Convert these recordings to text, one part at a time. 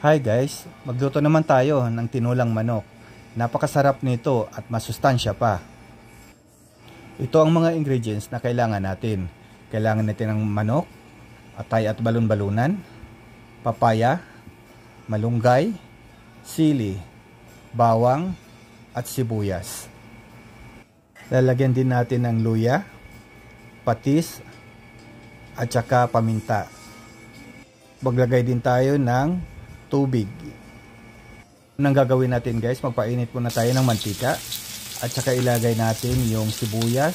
Hi guys, magluto naman tayo ng tinulang manok. Napakasarap nito at masustansya pa. Ito ang mga ingredients na kailangan natin. Kailangan natin ng manok, atay at balon-balunan, papaya, malunggay, sili, bawang at sibuyas. Lalagyan din natin ng luya, patis at saka paminta. Maglagay din tayo ng tubig. Anong gagawin natin guys, magpainit muna tayo ng mantika at saka ilagay natin yung sibuyas,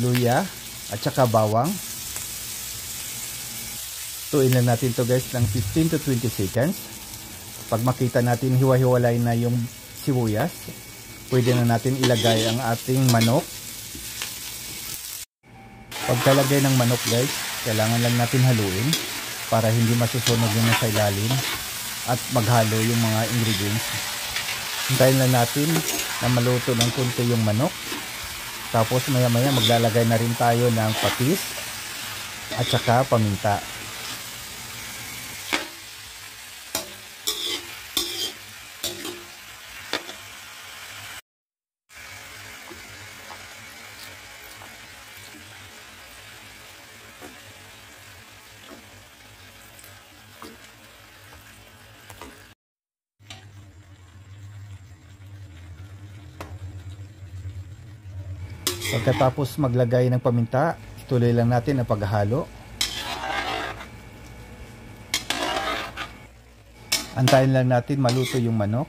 luya at saka bawang. Tuin lang natin to guys ng 15 to 20 seconds. Pag makita natin hiwa-hiwalay na yung sibuyas, pwede na natin ilagay ang ating manok. Pagkalagay ng manok guys, kailangan lang natin haluin para hindi masusunog yung nasa ilalim at maghalo yung mga ingredients. Hintayin lang natin na maluto ng konti yung manok. Tapos maya maya maglalagay na rin tayo ng patis at saka paminta. Pagkatapos maglagay ng paminta, ituloy lang natin ang paghalo. Antayin lang natin maluto yung manok.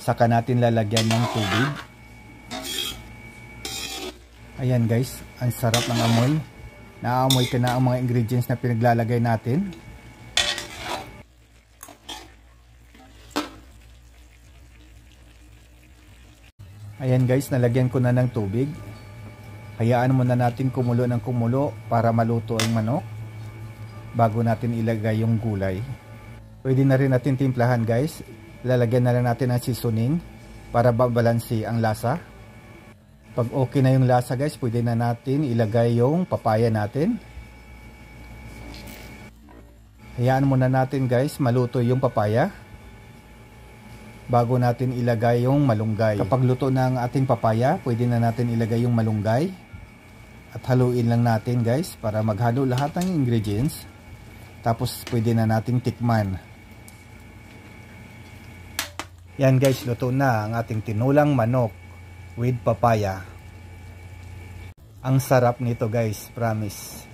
Saka natin lalagyan ng tubig. Ayan guys, ang sarap ng amoy. Naaamoy ka na ang mga ingredients na pinaglalagay natin. Ayan guys, nalagyan ko na ng tubig. Hayaan muna natin kumulo ng kumulo para maluto ang manok bago natin ilagay yung gulay. Pwede na rin natin timplahan guys. Lalagyan na lang natin ng seasoning para babalansi ang lasa. Pag okay na yung lasa guys, pwede na natin ilagay yung papaya natin. Hayaan muna natin guys maluto yung papaya bago natin ilagay yung malunggay. Kapag luto na ang ating papaya, pwede na natin ilagay yung malunggay. At haluin lang natin guys para maghalo lahat ng ingredients. Tapos pwede na nating tikman. Yan guys, luto na ang ating tinulang manok with papaya. Ang sarap nito guys, promise.